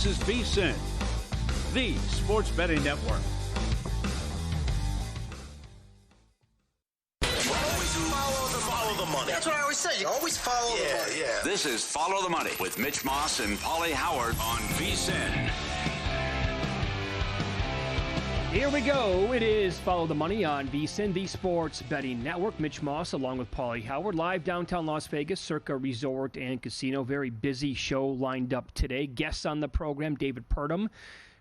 This is VSiN, the sports betting network. Follow the money. That's what I always say. You always follow the money. Yeah. This is Follow the Money with Mitch Moss and Paulie Howard on VSiN. Here we go. It is Follow the Money on VSiN, the sports betting network. Mitch Moss along with Paulie Howard, live downtown Las Vegas, Circa Resort and Casino. Very busy show lined up today. Guests on the program, David Purdom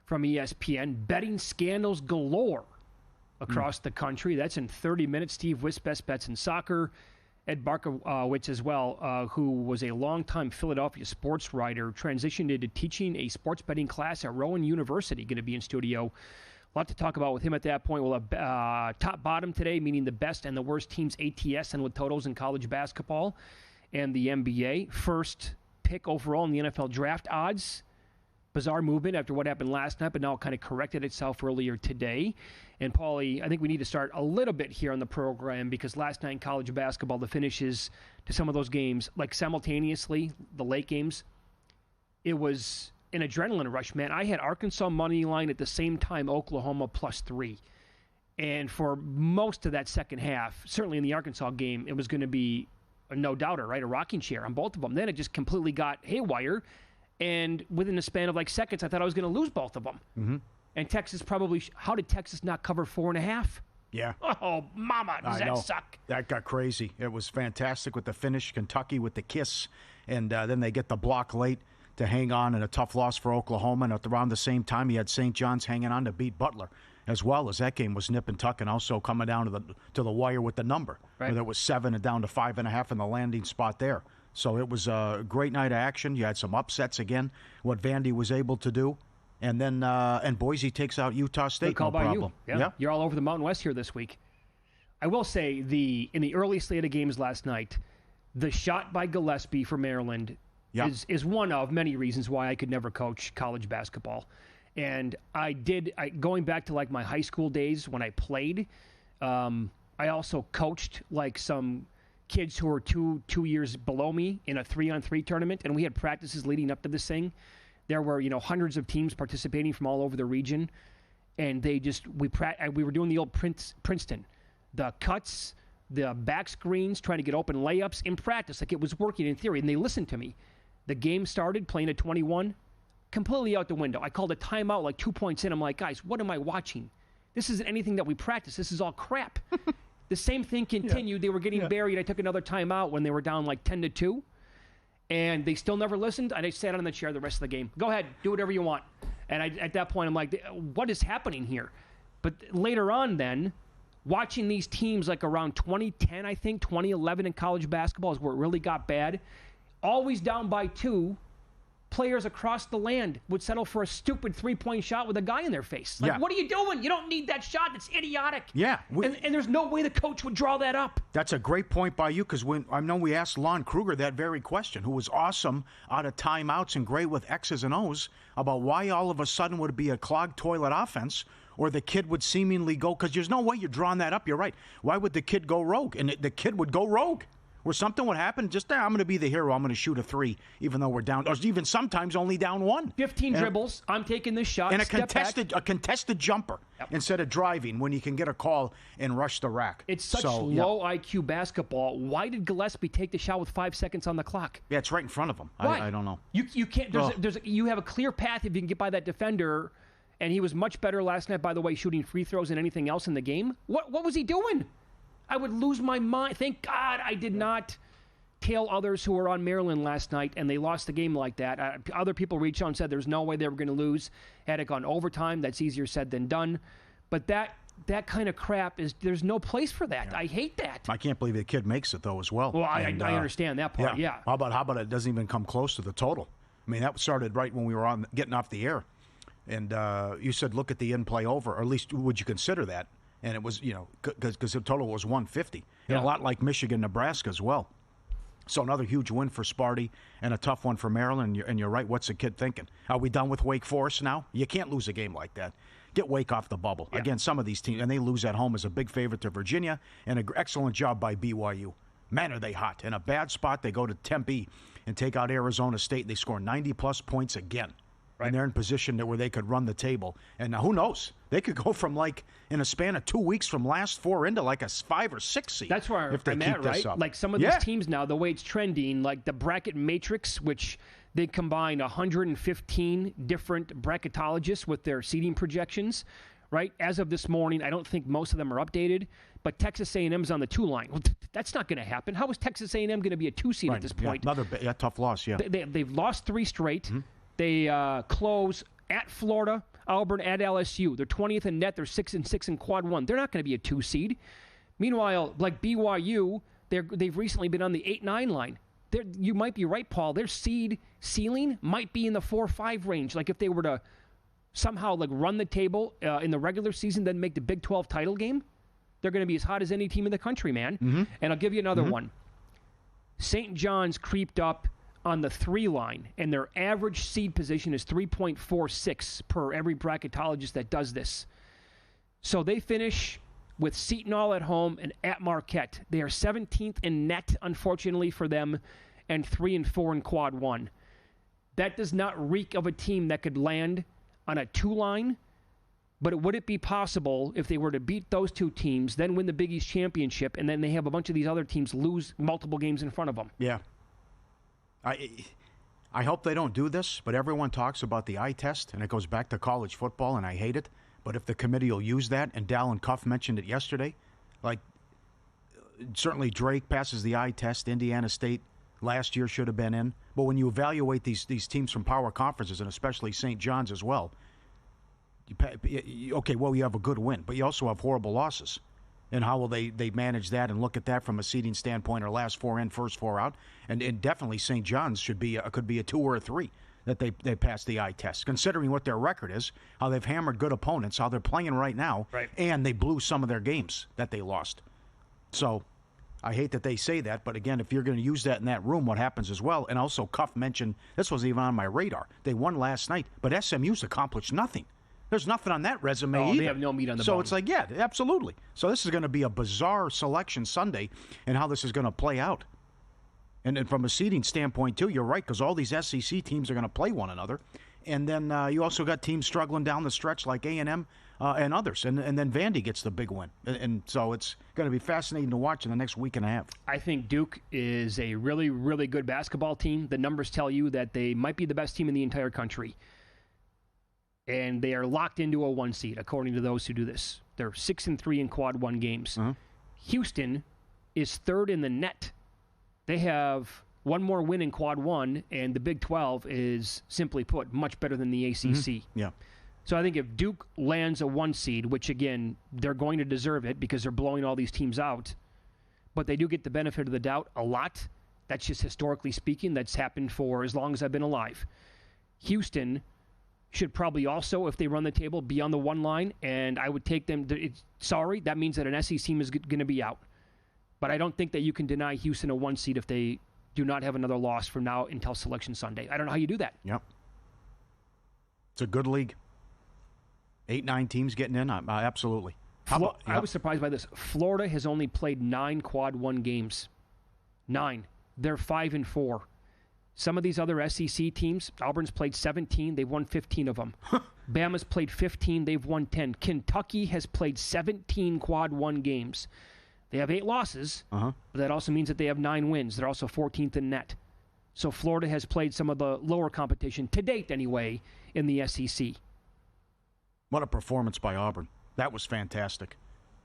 from ESPN. Betting scandals galore across the country. That's in 30 minutes. Steve Wiss, best bets in soccer. Ed Barkowitz as well, who was a longtime Philadelphia sports writer, transitioned into teaching a sports betting class at Rowan University, going to be in studio. A lot to talk about with him at that point. We'll have top-bottom today, meaning the best and the worst teams ATS and with totals in college basketball and the NBA. First pick overall in the NFL draft odds. Bizarre movement after what happened last night, but now it kind of corrected itself earlier today. And Paulie, I think we need to start a little bit here on the program because last night in college basketball, the finishes to some of those games, like simultaneously, the late games, it was an adrenaline rush, man. I had Arkansas money line at the same time Oklahoma +3. And for most of that second half, certainly in the Arkansas game, it was going to be a no-doubter, right? A rocking chair on both of them. Then it just completely got haywire. And within the span of like seconds, I thought I was going to lose both of them. Mm-hmm. And Texas probably, how did Texas not cover 4.5? Yeah. Oh, mama, does that suck? That got crazy. It was fantastic with the finish, Kentucky with the kiss, and then they get the block late to hang on, and a tough loss for Oklahoma. And around the same time, you had St. John's hanging on to beat Butler, as well as that game was nip and tuck, and also coming down to the wire with the number. Right. There was 7 and down to 5.5 in the landing spot there. So it was a great night of action. You had some upsets again, what Vandy was able to do. And then and Boise takes out Utah State. Good call no by problem. you. Yeah. You're all over the Mountain West here this week. I will say, in the early slate of games last night, the shot by Gillespie for Maryland is one of many reasons why I could never coach college basketball. And going back to like my high school days when I played, I also coached like some kids who were two years below me in a 3-on-3 tournament, and we had practices leading up to this thing. There were hundreds of teams participating from all over the region, and we were doing the old Princeton, the cuts, the back screens, trying to get open layups in practice, like it was working in theory, and they listened to me. The game started, playing at 21, completely out the window. I called a timeout like 2 points in. I'm like, guys, what am I watching? This isn't anything that we practice. This is all crap. The same thing continued. They were getting buried. I took another timeout when they were down like 10-2, and they still never listened. And I sat on the chair the rest of the game. Go ahead, do whatever you want. And at that point, I'm like, what is happening here? But later on then, watching these teams like around 2010, I think, 2011 in college basketball is where it really got bad. Always down by 2. Players across the land would settle for a stupid 3-point shot with a guy in their face. Like, what are you doing? You don't need that shot. It's idiotic. Yeah. And there's no way the coach would draw that up. That's a great point by you, because I know we asked Lon Kruger that very question, who was awesome out of timeouts and great with X's and O's, about why all of a sudden would it be a clogged toilet offense, or the kid would seemingly go, because there's no way you're drawing that up. You're right. Why would the kid go rogue? And the kid would go rogue. Or something would happen, just I'm going to be the hero. I'm going to shoot a 3, even though we're down, or even sometimes only down 1. 15 dribbles. I'm taking this shot. And a contested jumper instead of driving when you can get a call and rush the rack. It's such low IQ basketball. Why did Gillespie take the shot with 5 seconds on the clock? Yeah, it's right in front of him. Why? I don't know. You can't. You have a clear path if you can get by that defender. And he was much better last night, by the way, shooting free throws than anything else in the game. What was he doing? I would lose my mind. Thank God I did not tail others who were on Maryland last night, and they lost the game like that. Other people reached out and said there's no way they were going to lose. Had it gone overtime, that's easier said than done. But that kind of crap there's no place for that. Yeah. I hate that. I can't believe the kid makes it, though, as well. Well, I understand that part, yeah. How about it doesn't even come close to the total? I mean, that started right when we were getting off the air. And you said look at the in-play over, or at least would you consider that? And it was, because the total was 150. And a lot like Michigan, Nebraska as well. So another huge win for Sparty and a tough one for Maryland. And you're right, what's the kid thinking? Are we done with Wake Forest now? You can't lose a game like that. Get Wake off the bubble. Yeah. Again, some of these teams, and they lose at home as a big favorite to Virginia, and an excellent job by BYU. Man, are they hot. In a bad spot, they go to Tempe and take out Arizona State. They score 90-plus points again. and they're in position where they could run the table. And who knows? They could go from in a span of 2 weeks from last four into like a 5 or 6 seed. That's where if they I'm keep at, this right? up. Like some of these teams now, the way it's trending, like the bracket matrix, which they combine 115 different bracketologists with their seeding projections, right? As of this morning, I don't think most of them are updated, but Texas A&M's on the 2 line. Well, that's not going to happen. How is Texas A&M going to be a 2 seed at this point? Another tough loss, They've lost 3 straight. They close at Florida, Auburn, at LSU. They're 20th in net. They're 6-6 in quad 1. They're not going to be a 2 seed. Meanwhile, like BYU, they've recently been on the 8-9 line. You might be right, Paul. Their seed ceiling might be in the 4-5 range. Like if they were to somehow run the table in the regular season, then make the Big 12 title game, they're going to be as hot as any team in the country, man. And I'll give you another one. St. John's creeped up on the 3 line, and their average seed position is 3.46 per every bracketologist that does this. So they finish with Seton Hall at home and at Marquette. They are 17th in net, unfortunately for them, and 3-4 in quad 1. That does not reek of a team that could land on a 2 line, but would it be possible if they were to beat those 2 teams, then win the Big East championship, and then they have a bunch of these other teams lose multiple games in front of them? Yeah. I hope they don't do this, but everyone talks about the eye test, and it goes back to college football, and I hate it. But if the committee will use that, and Dallin Cuff mentioned it yesterday, certainly Drake passes the eye test. Indiana State last year should have been in. But when you evaluate these teams from power conferences, and especially St. John's as well, you have a good win, but you also have horrible losses. And how will they manage that and look at that from a seeding standpoint, or last 4 in, first 4 out? And definitely St. John's could be a 2 or a 3 that they pass the eye test, considering what their record is, how they've hammered good opponents, how they're playing right now, and they blew some of their games that they lost. So I hate that they say that, but again, if you're going to use that in that room, what happens as well? And also Cuff mentioned, this wasn't even on my radar, they won last night, but SMU's accomplished nothing. There's nothing on that resume either. They have no meat on the bone. So it's like, yeah, absolutely. So this is going to be a bizarre selection Sunday, and how this is going to play out. And from a seeding standpoint, too, you're right, because all these SEC teams are going to play one another. And then you also got teams struggling down the stretch like A&M and others. And then Vandy gets the big win. And so it's going to be fascinating to watch in the next week and a half. I think Duke is a really, really good basketball team. The numbers tell you that they might be the best team in the entire country. And they are locked into a 1 seed, according to those who do this. They're 6-3 in quad 1 games. Houston is 3rd in the net. They have one more win in quad 1, and the Big 12 is, simply put, much better than the ACC. Yeah. So I think if Duke lands a 1 seed, which, again, they're going to deserve it because they're blowing all these teams out, but they do get the benefit of the doubt a lot. That's just historically speaking. That's happened for as long as I've been alive. Houston should probably also, if they run the table, be on the 1 line, and I would take them. Sorry, that means that an SEC team is going to be out. But I don't think that you can deny Houston a 1 seed if they do not have another loss from now until Selection Sunday. I don't know how you do that. Yep. It's a good league. 8-9 teams getting in, absolutely. I was surprised by this. Florida has only played 9 quad 1 games. 9. They're 5-4. Some of these other SEC teams, Auburn's played 17. They've won 15 of them. Bama's played 15. They've won 10. Kentucky has played 17 quad 1 games. They have 8 losses, but that also means that they have 9 wins. They're also 14th in net. So Florida has played some of the lower competition, to date anyway, in the SEC. What a performance by Auburn. That was fantastic.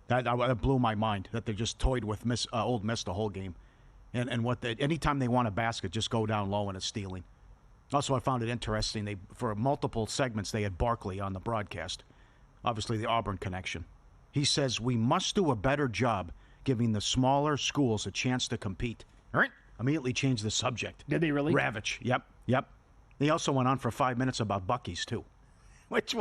That blew my mind, that they just toyed with Ole Miss the whole game. And anytime they want a basket, just go down low and it's stealing. Also, I found it interesting. For multiple segments, they had Barkley on the broadcast. Obviously, the Auburn connection. He says, we must do a better job giving the smaller schools a chance to compete. All right. Immediately changed the subject. Did they really? Ravitch. Yep. He also went on for 5 minutes about Buc-ee's, too. Which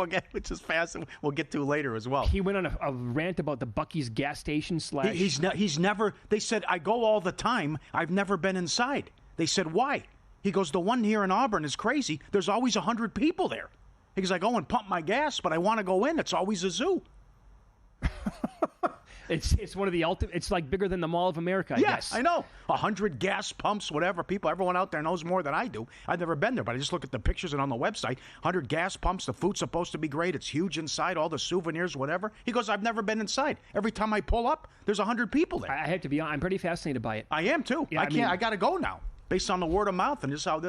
is fast. We'll get to later as well. He went on a rant about the Buc-ee's gas station / He's never. They said, I go all the time. I've never been inside. They said, why? He goes, the one here in Auburn is crazy. There's always 100 people there. He goes, I go and pump my gas, but I want to go in. It's always a zoo. It's one of the ultimate. It's like bigger than the Mall of America, I guess. I know. 100 gas pumps, whatever. Everyone out there knows more than I do. I've never been there, but I just look at the pictures and on the website. 100 gas pumps. The food's supposed to be great. It's huge inside. All the souvenirs, whatever. He goes, I've never been inside. Every time I pull up, there's 100 people there. I have to be honest. I'm pretty fascinated by it. I am too. Yeah, I got to go now. Based on the word of mouth, and just how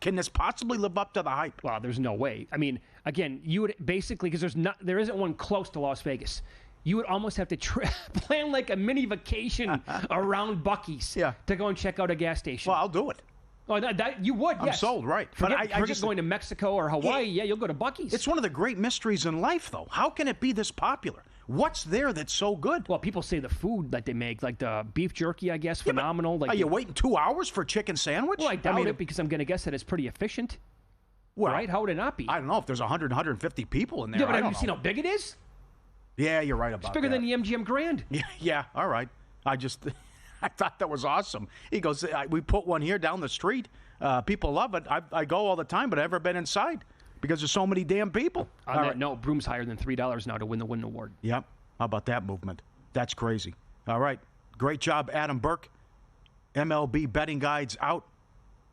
can this possibly live up to the hype? Well, there's no way. I mean, again, you would basically, because there isn't one close to Las Vegas. You would almost have to plan like a mini vacation around Bucees to go and check out a gas station. Well, I'll do it. Oh, that you would. I'm sold, right? Forget just going to Mexico or Hawaii. Yeah, you'll go to Bucees. It's one of the great mysteries in life, though. How can it be this popular? What's there that's so good? Well, people say the food that they make, like the beef jerky, I guess, phenomenal. Are you waiting 2 hours for a chicken sandwich? Well, I doubt it because I'm going to guess that it's pretty efficient. Well, right? How would it not be? I don't know if there's 100, 150 people in there. Yeah, but have you seen how big it is? Yeah, you're right about that. It's bigger than the MGM Grand. Yeah, all right. I thought that was awesome. He goes, we put one here down the street. People love it. I go all the time, but I've never been inside because there's so many damn people. On that note, Broom's higher than $3 now to win the Win Award. Yep. How about that movement? That's crazy. All right. Great job, Adam Burke. MLB betting guides out.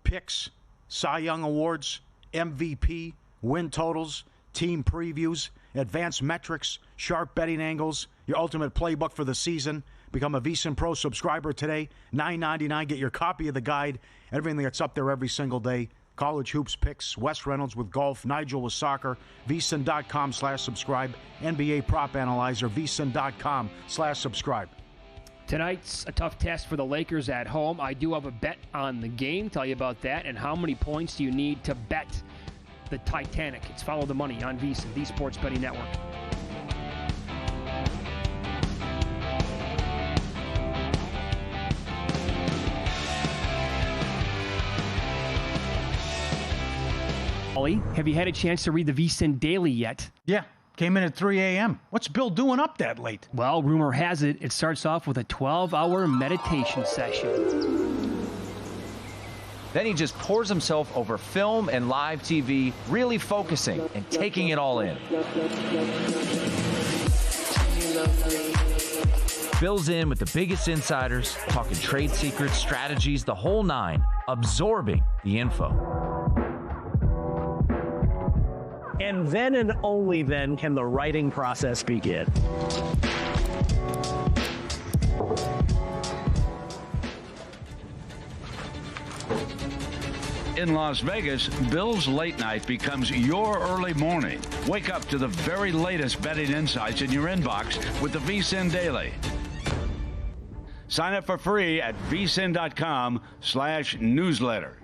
Picks, Cy Young Awards, MVP, win totals, team previews, advanced metrics, sharp betting angles, your ultimate playbook for the season. Become a VSiN Pro subscriber today. $9.99. Get your copy of the guide. Everything that's up there every single day. College hoops picks, Wes Reynolds with golf, Nigel with soccer, VSiN.com/subscribe, NBA prop analyzer, VSiN.com/subscribe. Tonight's a tough test for the Lakers at home. I do have a bet on the game. Tell you about that. And how many points do you need to bet the Titanic? It's Follow the Money on VSiN, the Sports Betting Network. Ollie, have you had a chance to read the VSiN Daily yet? Yeah. Came in at 3 a.m. What's Bill doing up that late? Well, rumor has it, it starts off with a 12-hour meditation session. Then he just pours himself over film and live TV, really focusing and taking it all in. Bill's in with the biggest insiders, talking trade secrets, strategies, the whole nine, absorbing the info. And then and only then can the writing process begin. In Las Vegas, Bill's late night becomes your early morning. Wake up to the very latest betting insights in your inbox with the VSiN Daily. Sign up for free at vsin.com/newsletter.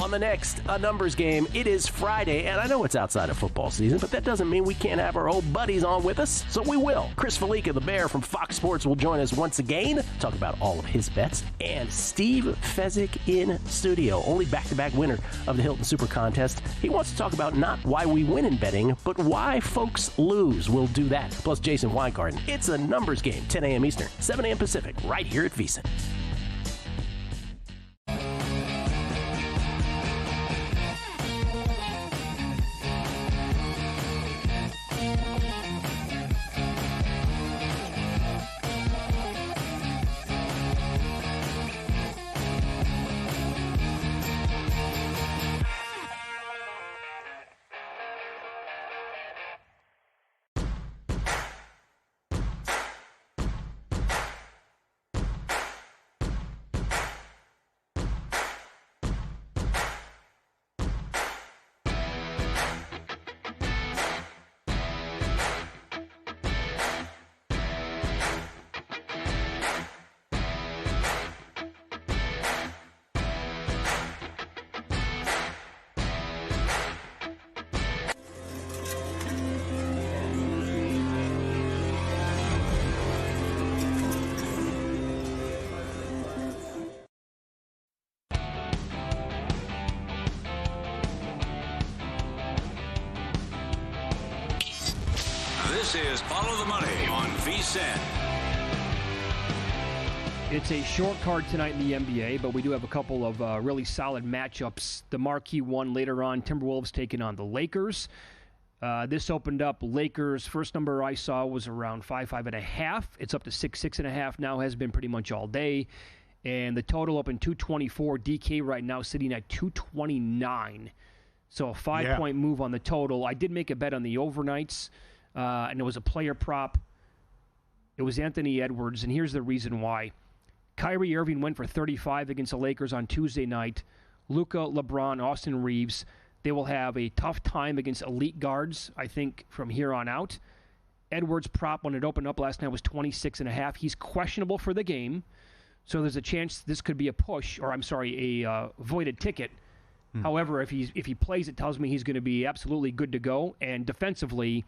On the next A Numbers Game, it is Friday, and I know it's outside of football season, but that doesn't mean we can't have our old buddies on with us, so we will. Chris Felica, the Bear from Fox Sports, will join us once again, talk about all of his bets, and Steve Fezzik in studio, only back-to-back winner of the Hilton Super Contest. He wants to talk about not why we win in betting, but why folks lose. We'll do that. Plus Jason Weingarten. It's A Numbers Game, 10 a.m. Eastern, 7 a.m. Pacific, right here at VSiN. This is Follow the Money on VSiN. It's a short card tonight in the NBA, but we do have a couple of really solid matchups. The marquee one later on, Timberwolves taking on the Lakers. This opened up Lakers. First number I saw was around 5.5. It's up to 6.5 now, has been pretty much all day. And the total up in 224. DK right now sitting at 229. So a 5-point move on the total. I did make a bet on the overnights, and it was a player prop. It was Anthony Edwards, and here's the reason why. Kyrie Irving went for 35 against the Lakers on Tuesday night. Luka, LeBron, Austin Reeves, they will have a tough time against elite guards, I think, from here on out. Edwards' prop, when it opened up last night, was 26.5. He's questionable for the game, so there's a chance this could be a push, or a voided ticket. However, if he plays, it tells me he's going to be absolutely good to go. And defensively,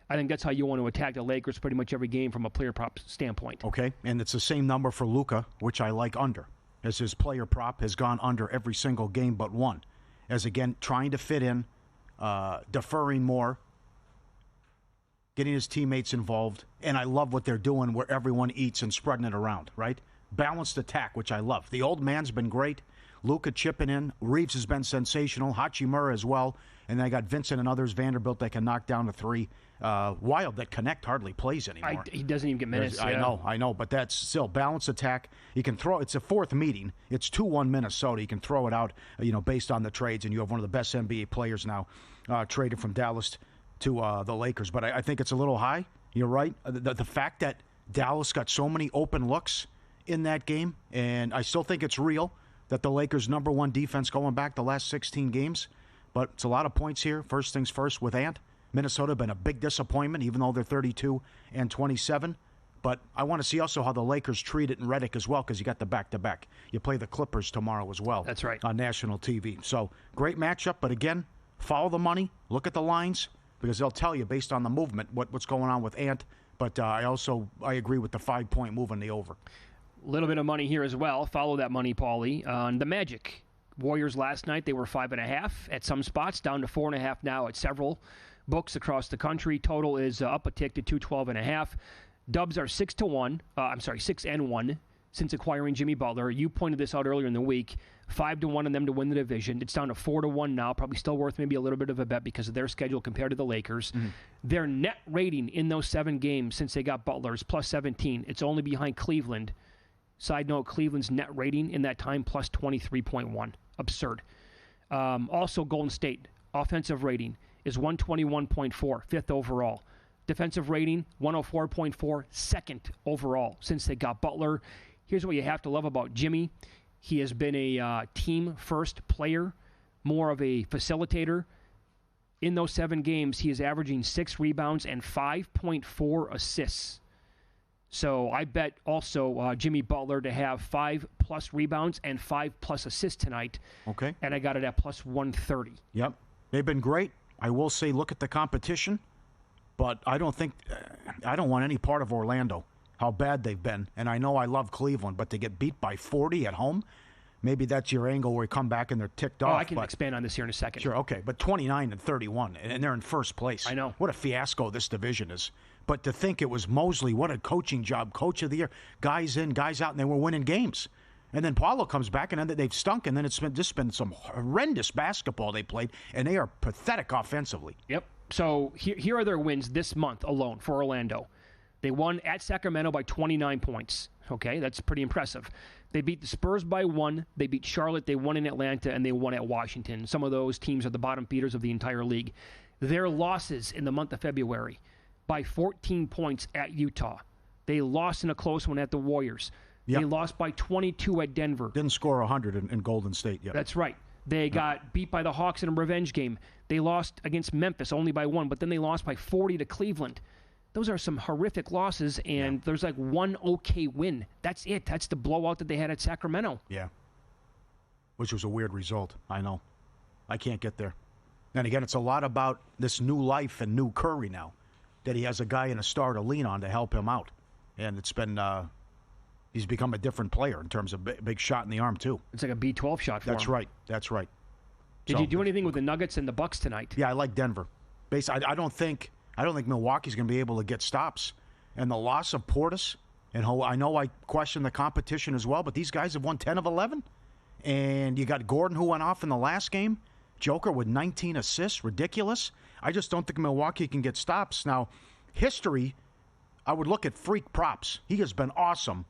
I think that's how you want to attack the Lakers pretty much every game from a player prop standpoint. Okay, and it's the same number for Luka, which I like under, as his player prop has gone under every single game but one. As, again, trying to fit in, deferring more, getting his teammates involved. And I love what they're doing where everyone eats and spreading it around, right? Balanced attack, which I love. The old man's been great. Luka chipping in. Reeves has been sensational. Hachimura as well. And then I got Vincent and others. Vanderbilt that can knock down the three. Wild that Connect hardly plays anymore. He doesn't even get minutes. I know. But that's still balanced attack. You can throw. It's a fourth meeting. It's 2-1 Minnesota. You can throw it out, based on the trades. And you have one of the best NBA players now traded from Dallas to the Lakers. But I think it's a little high. You're right. The fact that Dallas got so many open looks in that game, and I still think it's real that the Lakers' number one defense going back the last 16 games. But it's a lot of points here. First things first with Ant. Minnesota been a big disappointment, even though they're 32-27. But I want to see also how the Lakers treat it in Reddick as well, because you got the back-to-back. You play the Clippers tomorrow as well. That's right. On national TV. So great matchup. But again, follow the money. Look at the lines, because they'll tell you based on the movement what's going on with Ant. But I agree with the 5-point move on the over. A little bit of money here as well. Follow that money, Paulie. On the Magic. Warriors last night, they were 5.5 at some spots, down to 4.5 now at several books across the country. Total is up a tick to 212.5. Dubs are 6-1 since acquiring Jimmy Butler. You pointed this out earlier in the week. 5-1 on them to win the division. It's down to 4-1 now. Probably still worth maybe a little bit of a bet because of their schedule compared to the Lakers. Mm-hmm. Their net rating in those 7 games since they got Butler is plus 17. It's only behind Cleveland. Side note, Cleveland's net rating in that time plus 23.1. Absurd. Also, Golden State offensive rating is 121.4, fifth overall. Defensive rating, 104.4, second overall since they got Butler. Here's what you have to love about Jimmy. He has been a team-first player, more of a facilitator. In those 7 games, he is averaging 6 rebounds and 5.4 assists. So I bet also Jimmy Butler to have 5+ rebounds and 5+ assists tonight. Okay. And I got it at plus 130. Yep. They've been great. I will say look at the competition, but I don't want any part of Orlando, how bad they've been. And I know I love Cleveland, but to get beat by 40 at home, maybe that's your angle where you come back and they're ticked off. I can expand on this here in a second. Sure, okay. But 29-31, and they're in first place. I know. What a fiasco this division is. But to think it was Mosley, what a coaching job, coach of the year, guys in, guys out, and they were winning games. And then Paulo comes back, and then they've stunk, and then it's been some horrendous basketball they played, and they are pathetic offensively. Yep. So here are their wins this month alone for Orlando. They won at Sacramento by 29 points. Okay, that's pretty impressive. They beat the Spurs by 1. They beat Charlotte. They won in Atlanta, and they won at Washington. Some of those teams are the bottom feeders of the entire league. Their losses in the month of February by 14 points at Utah. They lost in a close one at the Warriors. Yep. They lost by 22 at Denver. Didn't score 100 in Golden State yet. That's right. They got beat by the Hawks in a revenge game. They lost against Memphis only by 1, but then they lost by 40 to Cleveland. Those are some horrific losses, and there's like one okay win. That's it. That's the blowout that they had at Sacramento. Yeah. Which was a weird result. I know. I can't get there. And again, it's a lot about this new life and new Curry now, that he has a guy and a star to lean on to help him out. And it's been, he's become a different player in terms of big shot in the arm, too. It's like a B12 shot for him. That's right. Did you do anything with the Nuggets and the Bucks tonight? Yeah, I like Denver. I don't think Milwaukee's going to be able to get stops. And the loss of Portis, and I know I question the competition as well, but these guys have won 10 of 11. And you got Gordon, who went off in the last game. Joker with 19 assists, ridiculous. I just don't think Milwaukee can get stops. Now, history, I would look at Freak props. He has been awesome,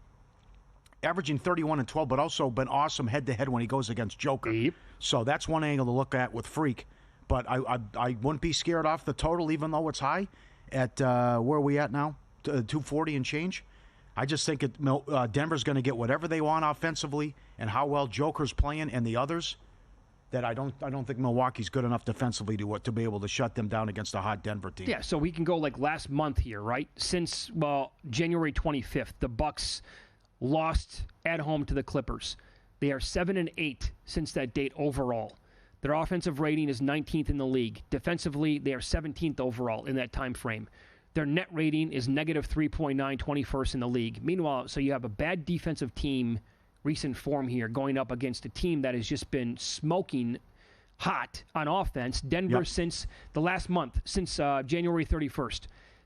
averaging 31 and 12, but also been awesome head-to-head when he goes against Joker. Yep. So that's one angle to look at with Freak. But I wouldn't be scared off the total, even though it's high at where are we at now? 240 and change. I just think Denver's going to get whatever they want offensively, and how well Joker's playing and the others. That I don't think Milwaukee's good enough defensively to be able to shut them down against a hot Denver team. Yeah, so we can go like last month here, right? Since January 25th, the Bucks lost at home to the Clippers. They are 7-8 since that date overall. Their offensive rating is 19th in the league. Defensively, they are 17th overall in that time frame. Their net rating is negative 3.9, 21st in the league. Meanwhile, so you have a bad defensive team, recent form here, going up against a team that has just been smoking hot on offense. Denver, since the last month, since January 31st,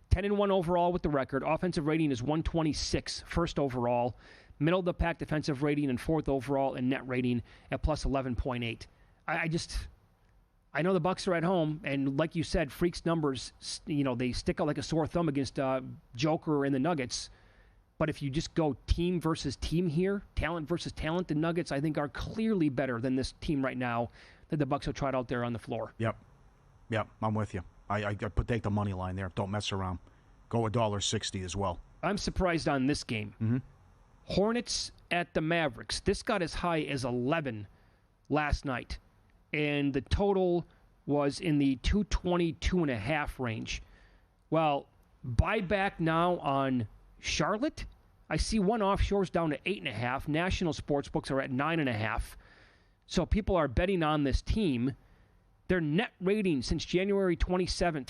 10-1 overall with the record. Offensive rating is 126, first overall. Middle of the pack defensive rating and fourth overall, and net rating at plus 11.8. I know the Bucks are at home, and like you said, Freak's numbers, they stick out like a sore thumb against Joker and the Nuggets. But if you just go team versus team here, talent versus talent, the Nuggets, I think, are clearly better than this team right now that the Bucks have tried out there on the floor. Yep, I'm with you. I take the money line there. Don't mess around. Go $1.60 as well. I'm surprised on this game. Mm-hmm. Hornets at the Mavericks. This got as high as 11 last night. And the total was in the 222.5 range. Well, buyback now on Charlotte. I see one offshore's down to 8.5. National sportsbooks are at 9.5. So people are betting on this team. Their net rating since January 27th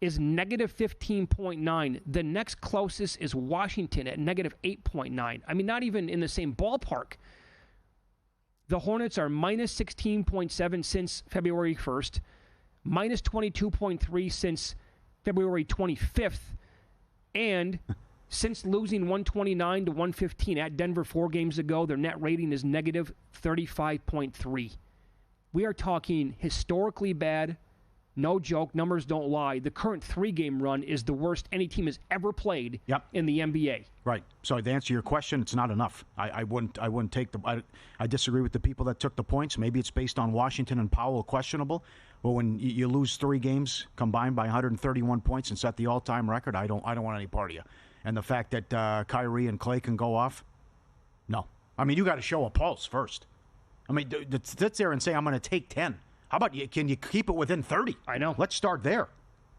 is negative 15.9. The next closest is Washington at negative 8.9. I mean, not even in the same ballpark. The Hornets are minus 16.7 since February 1st, minus 22.3 since February 25th, and since losing 129 to 115 at Denver 4 games ago, their net rating is negative 35.3. We are talking historically bad. No joke, numbers don't lie. The current 3-game run is the worst any team has ever played in the NBA. Right. So to answer your question, it's not enough. I wouldn't take I disagree with the people that took the points. Maybe it's based on Washington and Powell questionable. But when you lose 3 games combined by 131 points and set the all-time record, I don't want any part of you. And the fact that Kyrie and Clay can go off, no. I mean, you got to show a pulse first. I mean, to sit there and say I'm going to take 10. How about can you keep it within 30? I know. Let's start there.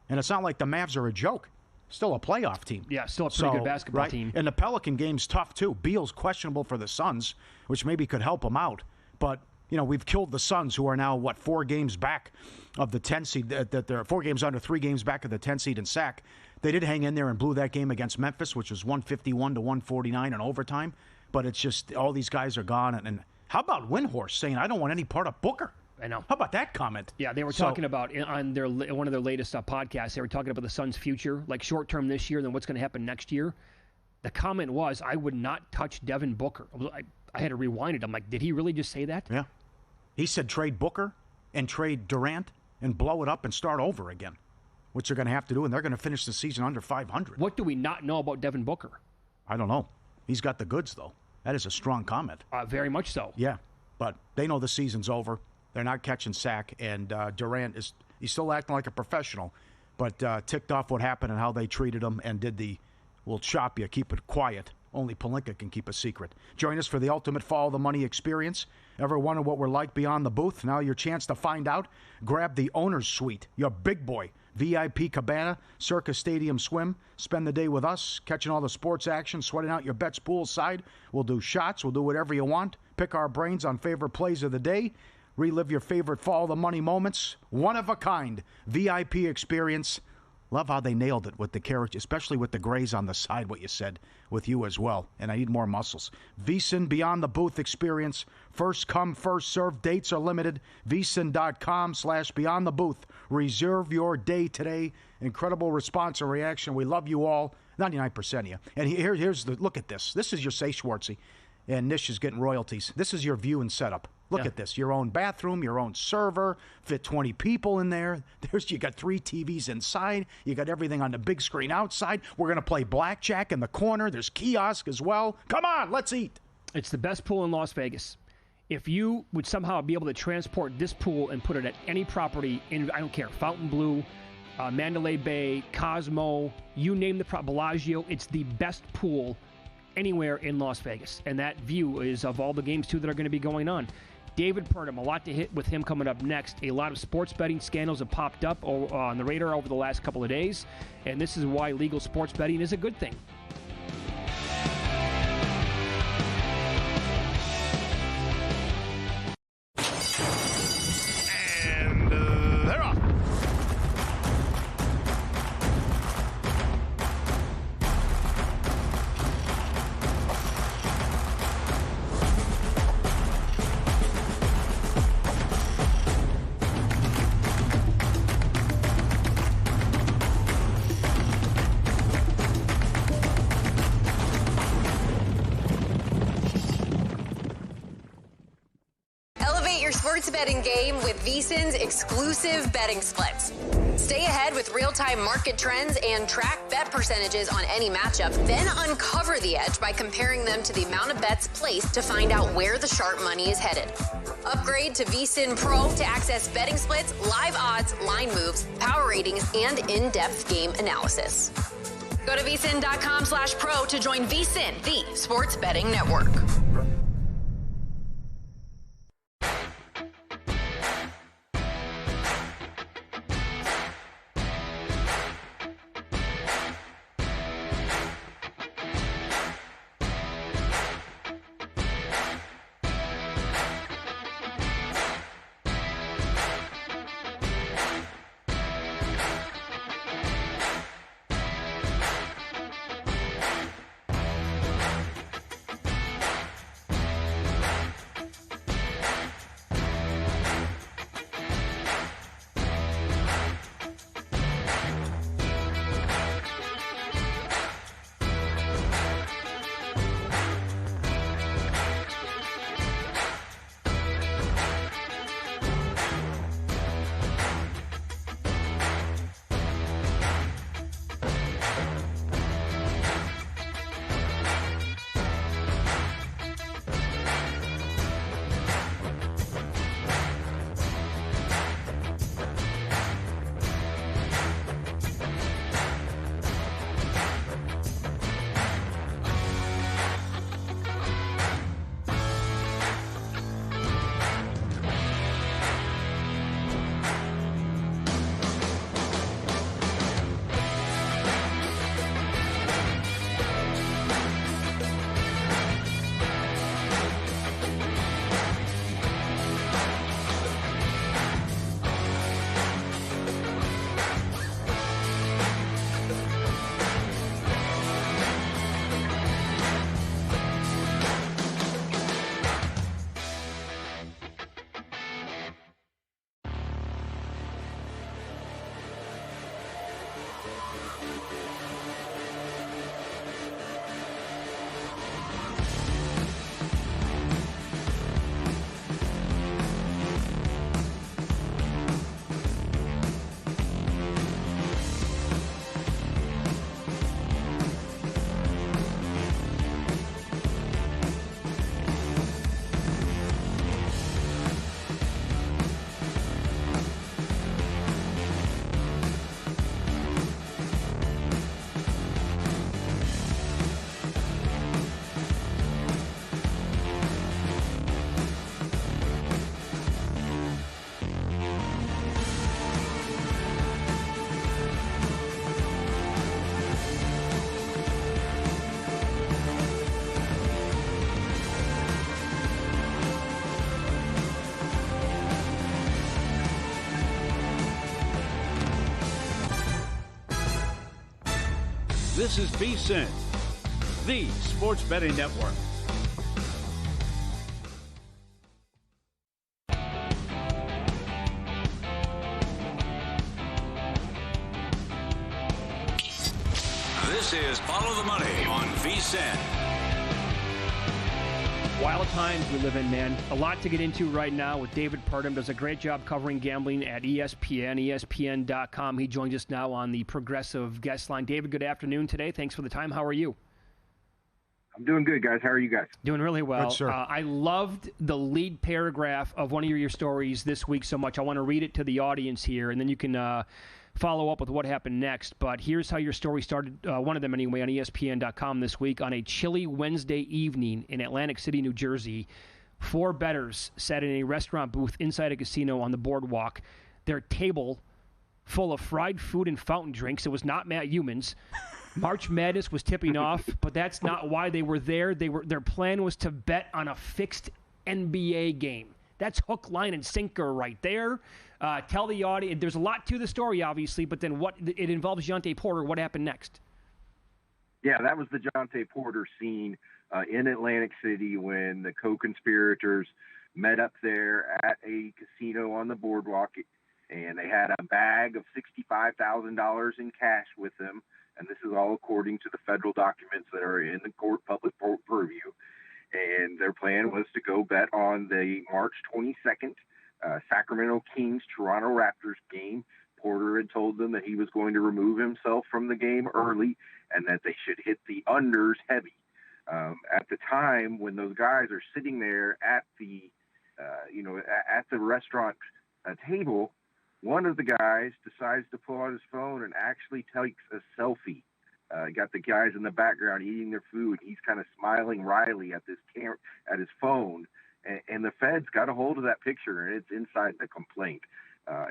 And it's not like the Mavs are a joke. Still a playoff team. Yeah, still a pretty good basketball team. And the Pelican game's tough, too. Beal's questionable for the Suns, which maybe could help them out. But, we've killed the Suns, who are now, 4 games back of the 10 seed. That they're 4 games under, 3 games back of the 10 seed in sack. They did hang in there and blew that game against Memphis, which was 151 to 149 in overtime. But it's just all these guys are gone. And how about Windhorst saying, I don't want any part of Booker? I know. How about that comment? Yeah, they were talking about on one of their latest podcasts. They were talking about the Suns' future, like short term this year, then what's going to happen next year. The comment was, "I would not touch Devin Booker." I had to rewind it. I'm like, did he really just say that? Yeah, he said trade Booker and trade Durant and blow it up and start over again, which they're going to have to do, and they're going to finish the season under 500. What do we not know about Devin Booker? I don't know. He's got the goods though. That is a strong comment. Very much so. Yeah, but they know the season's over. They're not catching sack, and Durant he's still acting like a professional, but ticked off what happened and how they treated him and did we'll chop you, keep it quiet. Only Pelinka can keep a secret. Join us for the ultimate Follow the Money experience. Ever wonder what we're like beyond the booth? Now your chance to find out. Grab the owner's suite, your big boy, VIP cabana, Circa Stadium swim. Spend the day with us, catching all the sports action, sweating out your bets poolside. We'll do shots. We'll do whatever you want. Pick our brains on favorite plays of the day. Relive your favorite Follow the Money moments. One of a kind VIP experience. Love how they nailed it with the carriage, especially with the grays on the side, what you said, with you as well. And I need more muscles. VSiN Beyond the Booth experience. First come, first serve. Dates are limited. VSiN.com/Beyond the Booth. Reserve your day today. Incredible response and reaction. We love you all. 99% of you. And here's look at this. This is your Say Schwartzy. And Nish is getting royalties. This is your view and setup. Look at this. Your own bathroom, your own server, fit 20 people in there. You got 3 TVs inside. You got everything on the big screen outside. We're going to play blackjack in the corner. There's kiosk as well. Come on, let's eat. It's the best pool in Las Vegas. If you would somehow be able to transport this pool and put it at any property in, I don't care, Fontainebleau, Mandalay Bay, Cosmo, you name the Bellagio, it's the best pool anywhere in Las Vegas. And that view is of all the games, too, that are going to be going on. David Purdom, a lot to hit with him coming up next. A lot of sports betting scandals have popped up on the radar over the last couple of days, and this is why legal sports betting is a good thing. And they're off. Sports betting game with VSiN's exclusive betting splits. Stay ahead with real-time market trends and track bet percentages on any matchup, then uncover the edge by comparing them to the amount of bets placed to find out where the sharp money is headed. Upgrade to VSiN Pro to access betting splits, live odds, line moves, power ratings, and in-depth game analysis. Go to vsin.com/pro to join VSiN, the sports betting network. This is VSiN, the sports betting network. This is Follow the Money on VSiN. Wild times we live in, man. A lot to get into right now with David Purdom. Does a great job covering gambling at ESPN, ESPN.com. He joins us now on the Progressive guest line. David, good afternoon today. Thanks for the time. How are you? I'm doing good, guys. How are you guys? Doing really well. Good, sir. I loved the lead paragraph of one of your stories this week so much. I want to read it to the audience here, and then you can follow up with what happened next. But here's how your story started, one of them anyway, on ESPN.com this week. On a chilly Wednesday evening in Atlantic City, New Jersey, 4 bettors sat in a restaurant booth inside a casino on the boardwalk. Their table full of fried food and fountain drinks. It was not Matt Humans. March Madness was tipping off, but that's not why they were there. Their plan was to bet on a fixed NBA game. That's hook, line, and sinker right there. Tell the audience. There's a lot to the story, obviously, but then it involves Jontay Porter. What happened next? Yeah, that was the Jontay Porter scene in Atlantic City when the co-conspirators met up there at a casino on the boardwalk, and they had a bag of $65,000 in cash with them. And this is all according to the federal documents that are in the court public purview. And their plan was to go bet on the March 22nd Sacramento Kings Toronto Raptors game. Porter had told them that he was going to remove himself from the game early and that they should hit the unders heavy. At the time when those guys are sitting there at the restaurant table, one of the guys decides to pull out his phone and actually takes a selfie. Got the guys in the background eating their food. He's kind of smiling wryly at at his phone, and the feds got a hold of that picture, and it's inside the complaint.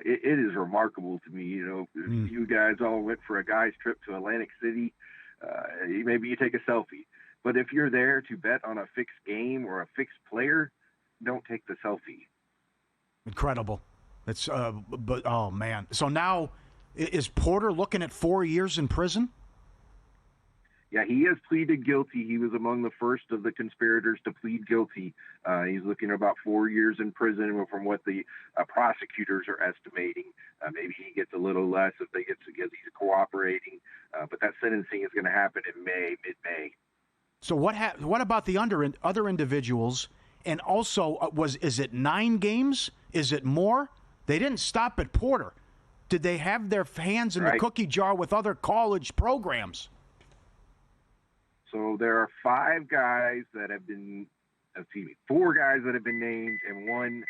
It is remarkable to me. You guys all went for a guy's trip to Atlantic City. Maybe you take a selfie, but if you're there to bet on a fixed game or a fixed player, don't take the selfie. Incredible. It's but oh man. So now is Porter looking at 4 years in prison? Yeah, he has pleaded guilty. He was among the first of the conspirators to plead guilty. He's looking at about 4 years in prison from what the prosecutors are estimating. Maybe he gets a little less if he's cooperating. But that sentencing is going to happen in mid-May. So what about the other individuals? And also, is it 9 games? Is it more? They didn't stop at Porter. Did they have their hands in the cookie jar with other college programs? So there are 4 guys that have been named and 1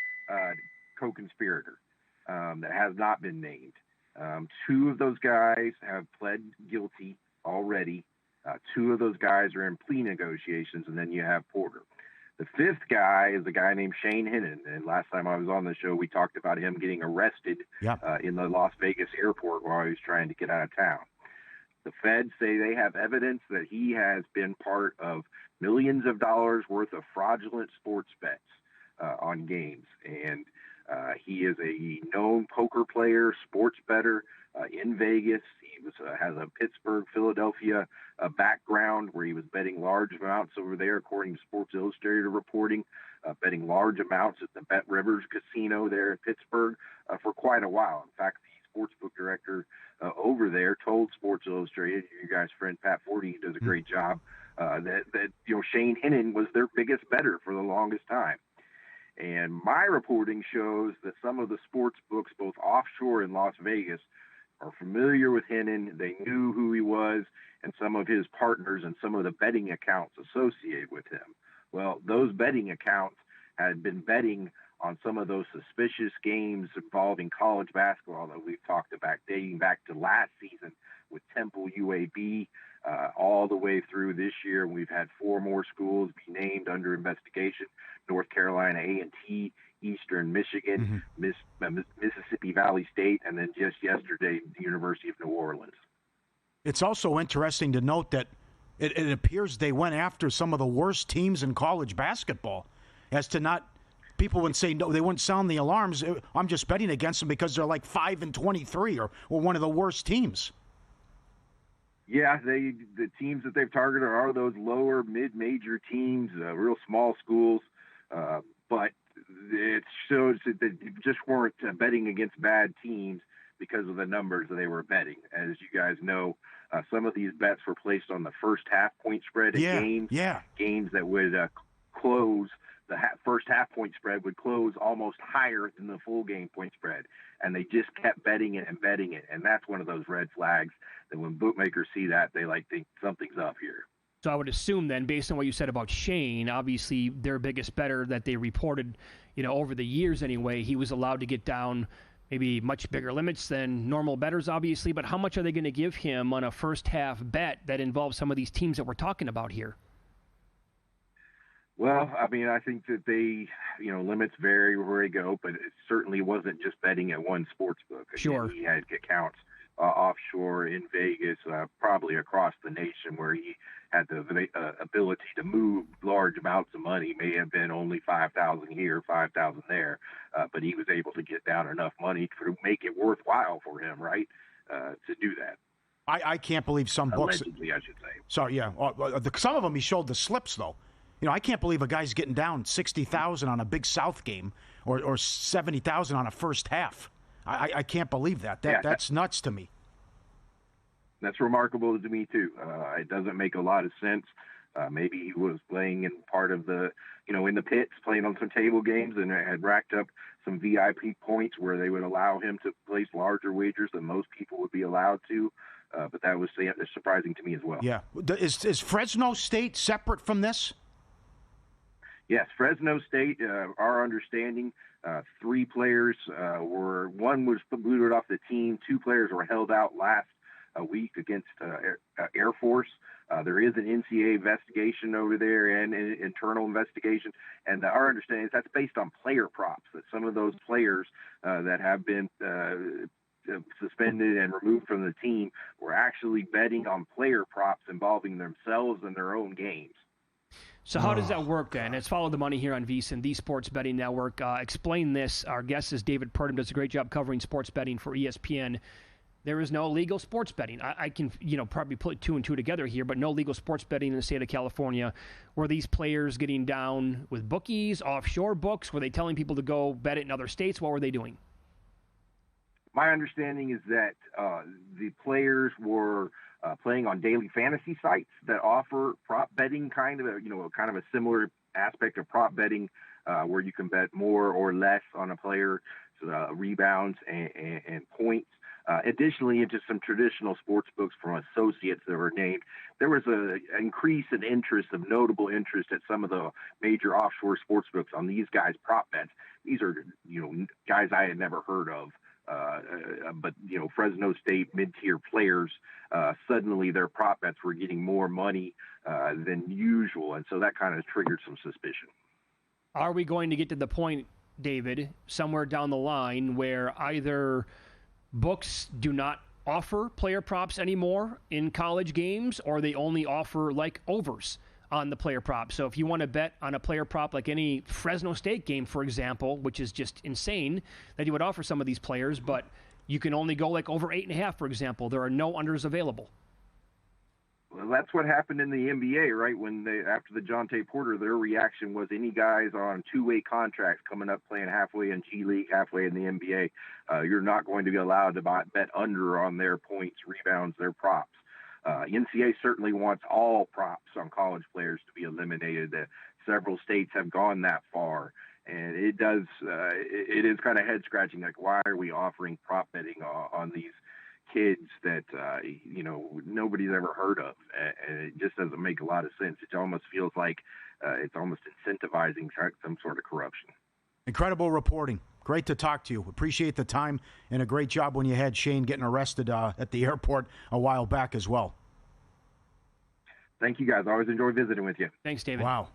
co-conspirator that has not been named. 2 of those guys have pled guilty already. 2 of those guys are in plea negotiations, and then you have Porter. The 5th guy is a guy named Shane Hennon, and last time I was on the show, we talked about him getting arrested in the Las Vegas airport while he was trying to get out of town. The feds say they have evidence that he has been part of millions of dollars worth of fraudulent sports bets on games, and he is a known poker player, sports bettor in Vegas. He has a Pittsburgh, Philadelphia background where he was betting large amounts over there, according to Sports Illustrated reporting, betting large amounts at the Bet Rivers Casino there in Pittsburgh for quite a while. In fact, the sportsbook director over there told Sports Illustrated, your guy's friend Pat Forty does a great job, that Shane Hennon was their biggest bettor for the longest time. And my reporting shows that some of the sports books, both offshore and Las Vegas, are familiar with Hennon. They knew who he was and some of his partners and some of the betting accounts associated with him. Well, those betting accounts had been betting on some of those suspicious games involving college basketball that we've talked about dating back to last season with Temple UAB all the way through this year. We've had 4 more schools be named under investigation: North Carolina A&T, Eastern Michigan, Mississippi Valley State, and then just yesterday, the University of New Orleans. It's also interesting to note that it appears they went after some of the worst teams in college basketball as to not – people would say no, they wouldn't sound the alarms. I'm just betting against them because they're like 5-23 or one of the worst teams. Yeah, the teams that they've targeted are those lower mid-major teams, real small schools, but it shows that they just weren't betting against bad teams because of the numbers that they were betting. As you guys know, some of these bets were placed on the first half point spread in games that would close. The first half point spread would close almost higher than the full game point spread. And they just kept betting it and betting it. And that's one of those red flags that when bookmakers see that, they think something's up here. So I would assume then, based on what you said about Shane, obviously their biggest bettor that they reported, over the years anyway, he was allowed to get down maybe much bigger limits than normal bettors, obviously. But how much are they going to give him on a first half bet that involves some of these teams that we're talking about here? Well, I mean, I think that they, limits vary where they go, but it certainly wasn't just betting at one sports book. Sure. He had accounts offshore in Vegas, probably across the nation, where he had the ability to move large amounts of money. May have been only $5,000 here, $5,000 there, but he was able to get down enough money to make it worthwhile for him, right, to do that. I can't believe some books. Allegedly, I should say. Sorry, yeah. Some of them he showed the slips, though. I can't believe a guy's getting down $60,000 on a Big South game or $70,000 on a first half. I can't believe that. That's nuts to me. That's remarkable to me, too. It doesn't make a lot of sense. Maybe he was playing in part of the, in the pits, playing on some table games and had racked up some VIP points where they would allow him to place larger wagers than most people would be allowed to. But that was surprising to me as well. Yeah. Is Fresno State separate from this? Yes, Fresno State, our understanding, 3 players one was booted off the team. 2 players were held out last week against Air Force. There is an NCAA investigation over there and an internal investigation. And our understanding is that's based on player props, that some of those players that have been suspended and removed from the team were actually betting on player props involving themselves and their own games. So how does that work then? It's Follow the Money here on VSiN, the Sports Betting Network. Explain this. Our guest is David Purdom, does a great job covering sports betting for ESPN. There is no legal sports betting. I can, probably put 2 and 2 together here, but no legal sports betting in the state of California. Were these players getting down with bookies, offshore books? Were they telling people to go bet it in other states? What were they doing? My understanding is that the players were playing on daily fantasy sites that offer prop betting, kind of a similar aspect of prop betting, where you can bet more or less on a player's rebounds and points. Additionally, into some traditional sports books from associates that were named, there was an increase in interest, of notable interest at some of the major offshore sports books on these guys' prop bets. These are, guys I had never heard of. But Fresno State mid-tier players, suddenly their prop bets were getting more money than usual, and so that kind of triggered some suspicion. Are we going to get to the point, David, somewhere down the line where either books do not offer player props anymore in college games, or they only offer overs on the player prop? So if you want to bet on a player prop like any Fresno State game, for example, which is just insane that you would offer some of these players, but you can only go over 8.5, for example. There are no unders available. Well, that's what happened in the NBA, right? When after the Jonte Porter, their reaction was any guys on 2-way contracts coming up playing halfway in G League, halfway in the NBA, you're not going to be allowed to bet under on their points, rebounds, their props. NCAA certainly wants all props on college players to be eliminated. Several states have gone that far, and it is kind of head scratching. Why are we offering prop betting on these kids that nobody's ever heard of? And it just doesn't make a lot of sense. It almost feels like it's almost incentivizing some sort of corruption. Incredible reporting. Great to talk to you. Appreciate the time, and a great job when you had Shane getting arrested at the airport a while back as well. Thank you, guys. I always enjoy visiting with you. Thanks, David. Wow.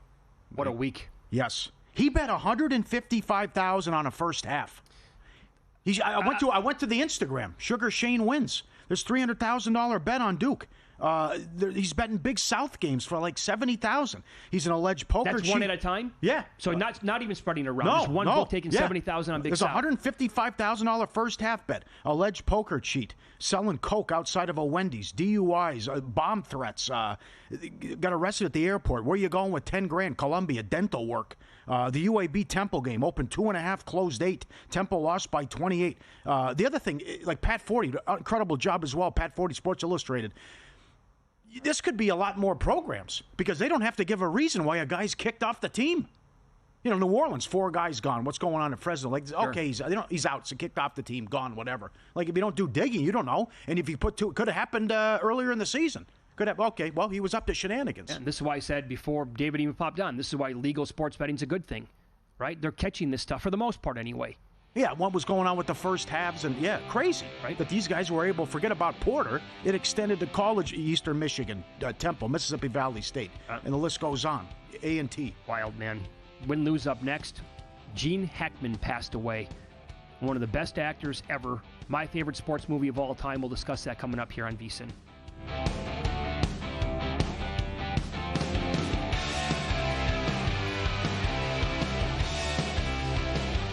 What a week. Yes. He bet $155,000 on a first half. I went to the Instagram. Sugar Shane wins. There's $300,000 bet on Duke. He's betting Big South games for $70,000. He's an alleged poker cheat. That's one at a time? Yeah. So not even spreading around. No, just one book taking $70,000 on Big South. There's $155,000 first half bet. Alleged poker cheat. Selling coke outside of a Wendy's. DUIs. Bomb threats. Got arrested at the airport. Where you going with $10,000? Columbia. Dental work. The UAB Temple game opened 2.5, closed 8. Temple lost by 28. The other thing, Pat Forty, incredible job as well. Pat Forty, Sports Illustrated. this could be a lot more programs because they don't have to give a reason why a guy's kicked off the team. New Orleans, 4 guys gone. What's going on at Fresno? Like, okay, he's out, so kicked off the team, gone, whatever. Like, if you don't do digging, you don't know. And if you put 2, it could have happened earlier in the season. Could have, okay, well, he was up to shenanigans. And this is why I said before David even popped on, this is why legal sports betting's a good thing, right? They're catching this stuff for the most part anyway. Yeah, what was going on with the first halves, and crazy, right? But these guys were able, forget about Porter, it extended to college, Eastern Michigan, Temple, Mississippi Valley State, and the list goes on, A&T. Wild, man. Win-lose up next. Gene Hackman passed away. One of the best actors ever. My favorite sports movie of all time. We'll discuss that coming up here on VSiN.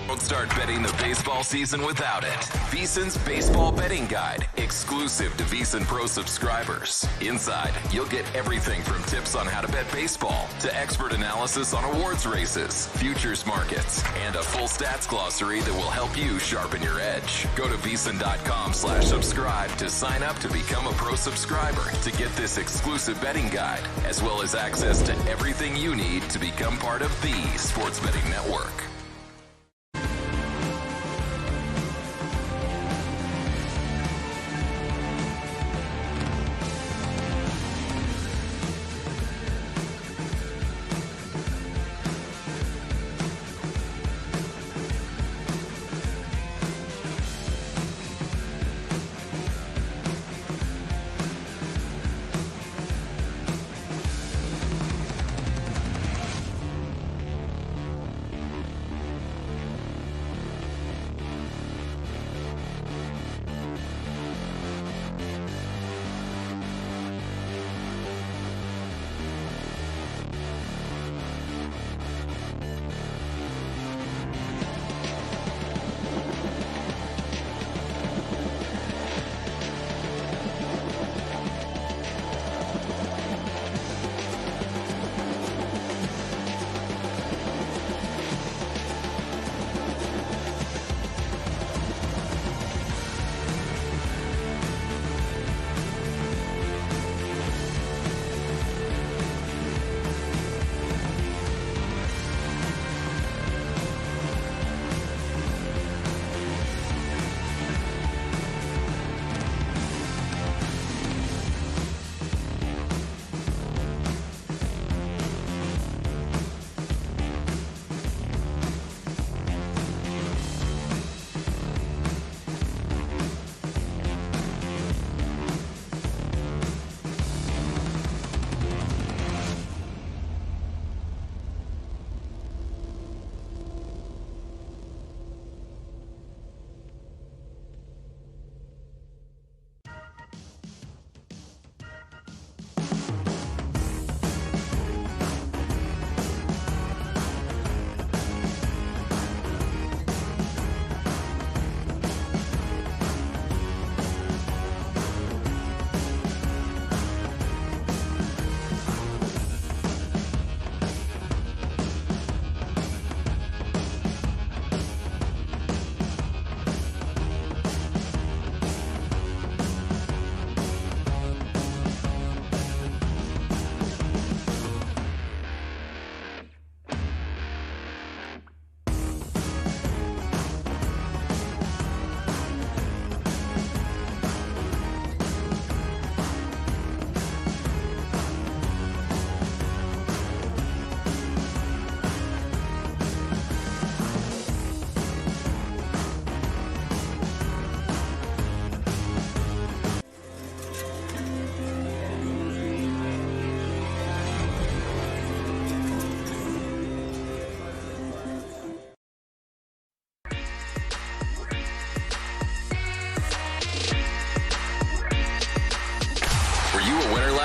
Don't start betting the baseball season without it. VSiN's Baseball Betting Guide, exclusive to VSiN Pro subscribers. Inside, you'll get everything from tips on how to bet baseball to expert analysis on awards races, futures markets, and a full stats glossary that will help you sharpen your edge. Go to VSiN.com/subscribe to sign up to become a pro subscriber to get this exclusive betting guide, as well as access to everything you need to become part of the Sports Betting Network.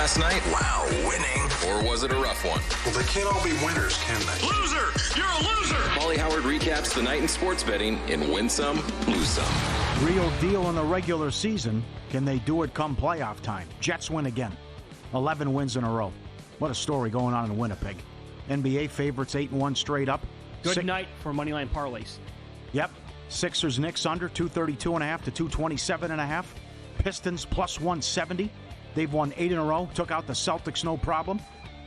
Last night? Wow, winning. Or was it a rough one? Well, they can't all be winners, can they? Loser! You're a loser! Paulie Howard recaps the night in sports betting in Win Some, Lose Some. Real deal in the regular season. Can they do it come playoff time? Jets win again. 11 wins in a row. What a story going on in Winnipeg. NBA favorites 8-1 straight up. Good night for moneyline parlays. Yep. Sixers, Knicks under 232.5 to 227.5. Pistons plus 170. They've won 8 in a row, took out the Celtics no problem.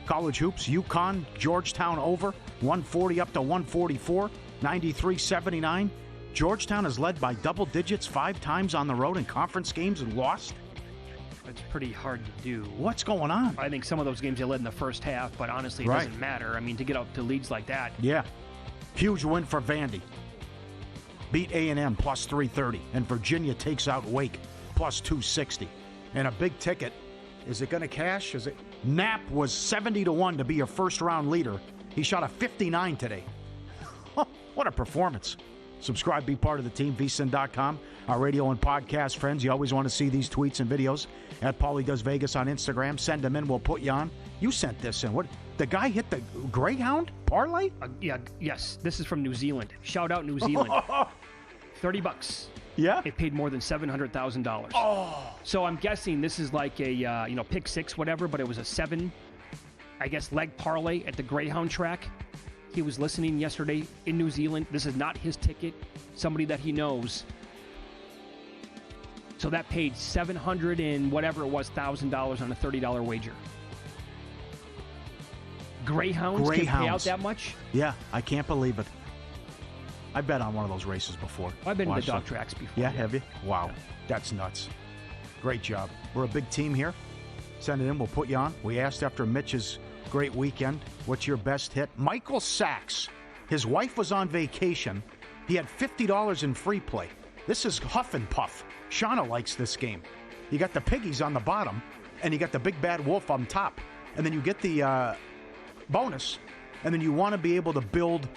College hoops, UConn, Georgetown over, 140 up to 144, 93-79. Georgetown has led by double digits 5 times on the road in conference games and lost. It's pretty hard to do. What's going on? I think some of those games they led in the first half, but honestly, it doesn't matter. I mean, to get up to leads like that. Yeah. Huge win for Vandy. Beat A&M plus 330, and Virginia takes out Wake plus 260. And a big ticket. Is it going to cash? Is it? Knapp was 70-1 to be your first-round leader. He shot a 59 today. What a performance. Subscribe, be part of the team, VSiN.com. Our radio and podcast friends, you always want to see these tweets and videos at Paulie Does Vegas on Instagram. Send them in, we'll put you on. You sent this in. What? The guy hit the Greyhound parlay? Yes. This is from New Zealand. Shout out New Zealand. $30. Yeah? It paid more than $700,000. Oh. So I'm guessing this is like a, pick 6, whatever, but it was a 7, leg parlay at the Greyhound track. He was listening yesterday in New Zealand. This is not his ticket. Somebody that he knows. So that paid $700 and whatever it was, $1,000 on a $30 wager. Greyhounds can pay out that much? Yeah, I can't believe it. I bet on one of those races before. I've been in the dog tracks before. Yeah, have you? Wow, that's nuts. Great job. We're a big team here. Send it in, we'll put you on. We asked after Mitch's great weekend, what's your best hit? Michael Sachs. His wife was on vacation. He had $50 in free play. This is Huff and Puff. Shauna likes this game. You got the piggies on the bottom, and you got the big bad wolf on top. And then you get the bonus, and then you want to be able to build.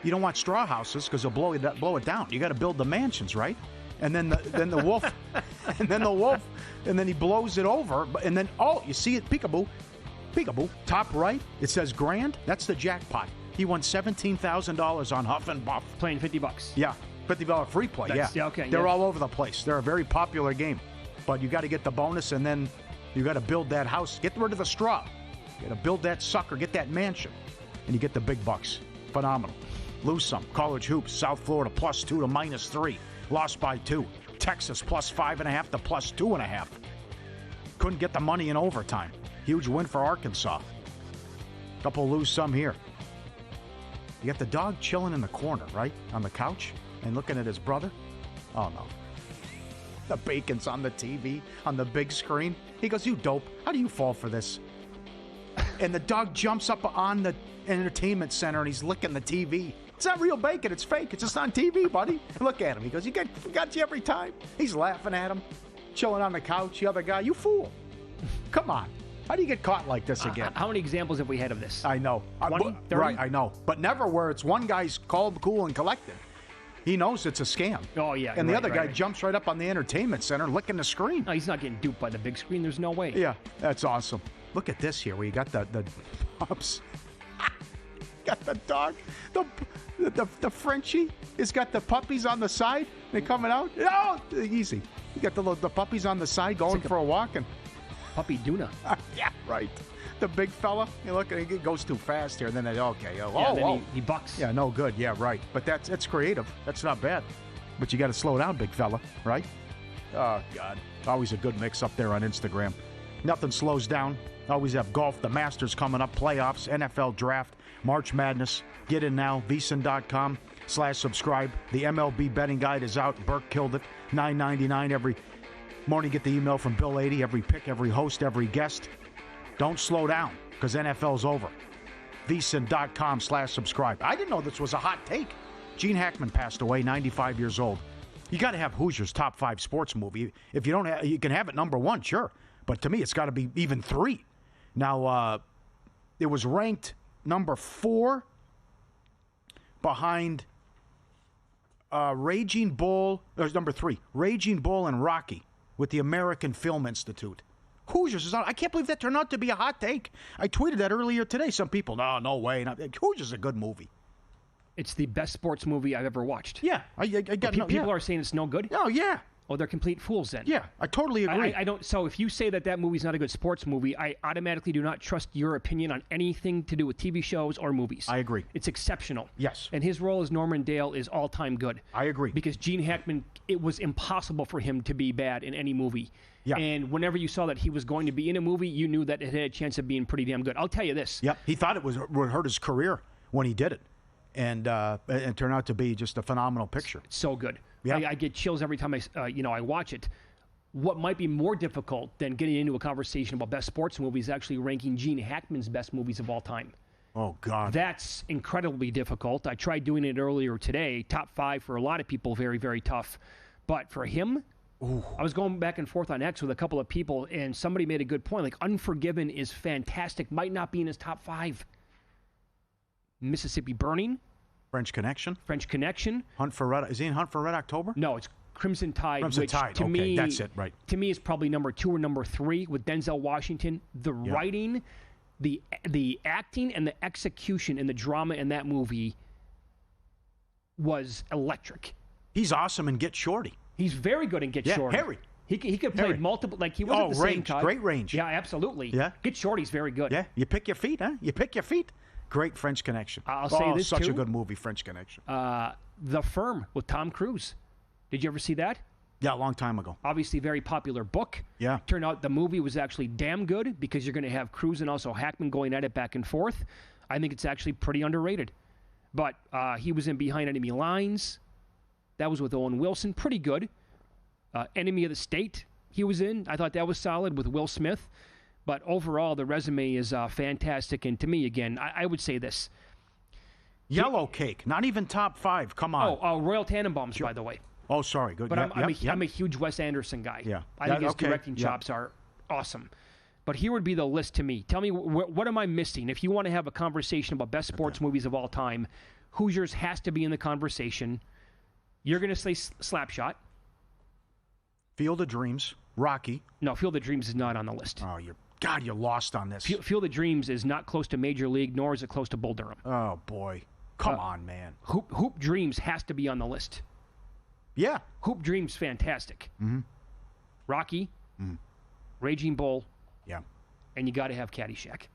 You don't want straw houses because they'll blow it down. You got to build the mansions, right? And then the wolf, and then he blows it over. And then you see it, peekaboo, top right. It says grand. That's the jackpot. He won $17,000 on Huff and Puff. Playing $50. Yeah, $50 free play. Yeah, okay. They're all over the place. They're a very popular game, but you got to get the bonus, and then you got to build that house. Get rid of the straw. You got to build that sucker. Get that mansion, and you get the big bucks. Phenomenal. Lose some. College hoops. South Florida +2 to -3. Lost by 2. Texas +5.5 to +2.5. Couldn't get the money in overtime. Huge win for Arkansas. Couple lose some here. You got the dog chilling in the corner, right? On the couch and looking at his brother. Oh, no. The bacon's on the TV, on the big screen. He goes, you dope. How do you fall for this? And the dog jumps up on the entertainment center and he's licking the TV. It's not real bacon. It's fake. It's just on TV, buddy. Look at him. He goes, got you every time. He's laughing at him, chilling on the couch. The other guy, you fool. Come on. How do you get caught like this again? How many examples have we had of this? I know. 20, 30? Right, I know. But never where it's one guy's called, cool, and collected. He knows it's a scam. Oh, yeah. And the other guy jumps right up on the entertainment center licking the screen. No, he's not getting duped by the big screen. There's no way. Yeah, that's awesome. Look at this here where you got the pups. Got the dog. The Frenchie has got the puppies on the side. They coming out. Oh, easy. You got the puppies on the side going for a walk. And Puppy Duna. Yeah, right. The big fella. You look, it goes too fast here. And then he bucks. Yeah, no good. Yeah, right. But that's creative. That's not bad. But you got to slow down, big fella, right? Oh, God. Always a good mix up there on Instagram. Nothing slows down. Always have golf, the Masters coming up, playoffs, NFL draft, March Madness. Get in now, VSiN.com/subscribe. The MLB betting guide is out. Burke killed it. $9.99 every morning. Get the email from Bill 80. Every pick, every host, every guest. Don't slow down because NFL's over. VSiN.com/subscribe. I didn't know this was a hot take. Gene Hackman passed away, 95 years old. You got to have Hoosiers' top 5 sports movie. If you don't have, you can have it number 1, sure. But to me, it's got to be even 3. Now, it was ranked number 4 behind Raging Bull. There's number 3, Raging Bull and Rocky with the American Film Institute. Hoosiers is on. I can't believe that turned out to be a hot take. I tweeted that earlier today. Some people, no way. Hoosiers is a good movie. It's the best sports movie I've ever watched. Yeah, I got people are saying it's no good. Oh yeah, Oh, they're complete fools then. Yeah, I totally agree. I don't. So if you say that movie's not a good sports movie, I automatically do not trust your opinion on anything to do with TV shows or movies. I agree. It's exceptional. Yes. And his role as Norman Dale is all-time good. I agree. Because Gene Hackman, it was impossible for him to be bad in any movie. Yeah. And whenever you saw that he was going to be in a movie, you knew that it had a chance of being pretty damn good. I'll tell you this. Yeah, he thought it would hurt his career when he did it. And it turned out to be just a phenomenal picture. It's so good. Yeah. I get chills every time I watch it. What might be more difficult than getting into a conversation about best sports movies is actually ranking Gene Hackman's best movies of all time. Oh, God. That's incredibly difficult. I tried doing it earlier today. Top 5 for a lot of people, very, very tough. But for him, I was going back and forth on X with a couple of people, and somebody made a good point. Like, Unforgiven is fantastic. Might not be in his top 5. Mississippi Burning. French Connection. Hunt for Red. Is he in Hunt for Red October? No, it's Crimson Tide. Crimson Tide. To me, that's it, right. To me, is probably number 2 or number 3 with Denzel Washington. The writing, the acting, and the execution and the drama in that movie was electric. He's awesome in Get Shorty. He's very good in Get Shorty. Harry. He could play multiple. Like he was at the same time. Great range. Yeah, absolutely. Yeah. Get Shorty's very good. Yeah, you pick your feet, huh? You pick your feet. Great French Connection. I'll say this such too. a good movie, French Connection. The Firm with Tom Cruise. Did you ever see that? Yeah, a long time ago. Obviously, very popular book. Yeah. Turned out the movie was actually damn good because you're going to have Cruise and also Hackman going at it back and forth. I think it's actually pretty underrated. But he was in Behind Enemy Lines. That was with Owen Wilson. Pretty good. Enemy of the State he was in. I thought that was solid with Will Smith. But overall, the resume is fantastic. And to me, again, I would say this. Yellow Cake, not even top 5. Come on. Oh, Royal Tenenbaums, by the way. Oh, sorry. Good. But I'm a huge Wes Anderson guy. Yeah. I think his directing chops are awesome. But here would be the list to me. Tell me, what am I missing? If you want to have a conversation about best sports movies of all time, Hoosiers has to be in the conversation. You're going to say Slapshot. Field of Dreams. Rocky. No, Field of Dreams is not on the list. Oh, you're lost on this. Field of Dreams is not close to Major League, nor is it close to Bull Durham. Oh, boy. Come on, man. Hoop Dreams has to be on the list. Yeah. Hoop Dreams, fantastic. Mm-hmm. Rocky. Mm-hmm. Raging Bull. Yeah. And you got to have Caddyshack.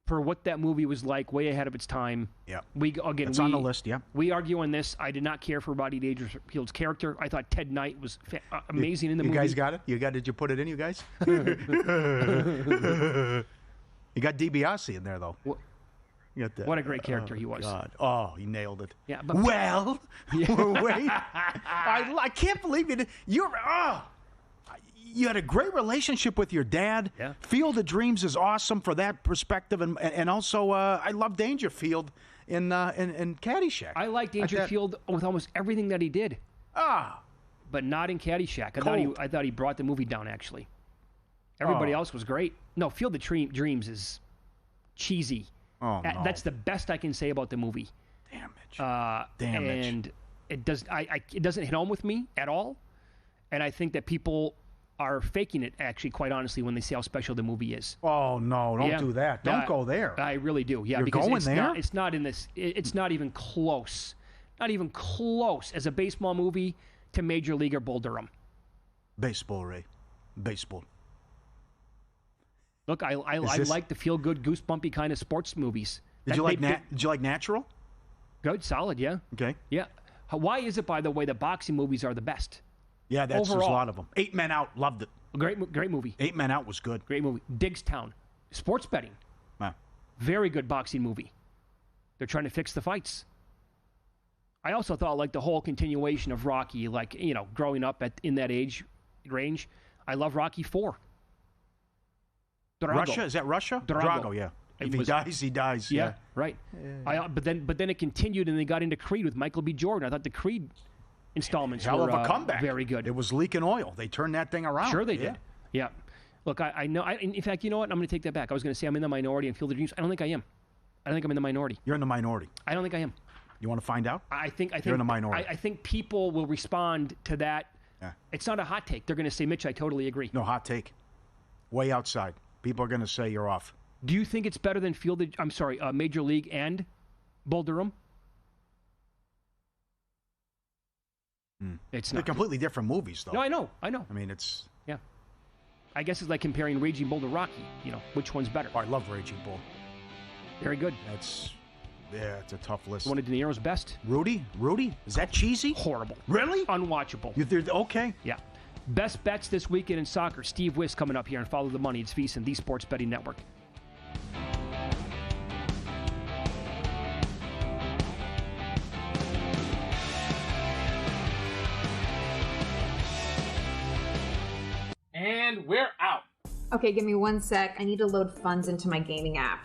For what that movie was like, way ahead of its time. Yeah. It's on the list, yeah. We argue on this. I did not care for Rodney Dangerfield's character. I thought Ted Knight was amazing in the movie. You guys got it? Did you put it in, you guys? You got DiBiase in there, though. What a great character he was. God. Oh, he nailed it. Yeah, but wait. I can't believe it. You had a great relationship with your dad. Yeah. Field of Dreams is awesome for that perspective, and also I love Dangerfield in Caddyshack. I like Dangerfield with almost everything that he did. But not in Caddyshack. I thought he brought the movie down. Actually, everybody else was great. No, Field of Dreams is cheesy. Oh no. That's the best I can say about the movie. Damn it. And it doesn't hit home with me at all. And I think that people are faking it, actually, quite honestly, when they see how special the movie is. Oh, no, don't do that. Don't go there. I really do, yeah. You're because going there? It's not in this. It's not even close. Not even close as a baseball movie to Major League or Bull Durham. Baseball, Ray. Baseball. Look, I like the feel-good, goosebumpy kind of sports movies. Did you like Natural? Good, solid, yeah. Okay. Yeah. Why is it, by the way, that boxing movies are the best? Yeah, there's a lot of them. 8 Men Out, loved it. Great movie. 8 Men Out was good. Great movie. Diggstown, sports betting. Wow. Very good boxing movie. They're trying to fix the fights. I also thought, like, the whole continuation of Rocky, like, growing up in that age range. I love Rocky 4. Drago. Russia? Is that Russia? Drago, yeah. If he dies, he dies. Yeah, right. Yeah. But then it continued, and they got into Creed with Michael B. Jordan. I thought the Creed installments hell were of a comeback. Very good. It was leaking oil. They turned that thing around. Sure they did. Yeah. Look, I know. In fact, you know what? I'm going to take that back. I was going to say I'm in the minority in Field of Dreams. I don't think I am. I don't think I'm in the minority. You're in the minority. I don't think I am. You want to find out? I think you're in the minority. I think people will respond to that. Yeah. It's not a hot take. They're going to say, Mitch, I totally agree. No, hot take. Way outside. People are going to say you're off. Do you think it's better than Major League and Bull Durham? It's They're not. completely different movies, though. No, I know. I mean, it's... Yeah. I guess it's like comparing Raging Bull to Rocky. Which one's better? Oh, I love Raging Bull. Very good. It's a tough list. One of De Niro's best. Rudy? Is that cheesy? Horrible. Really? Unwatchable. Okay. Yeah. Best bets this weekend in soccer. Steve Wiss coming up here and Follow the Money. It's VSiN, the Sports Betting Network. And we're out. Okay, give me 1 sec. I need to load funds into my gaming app.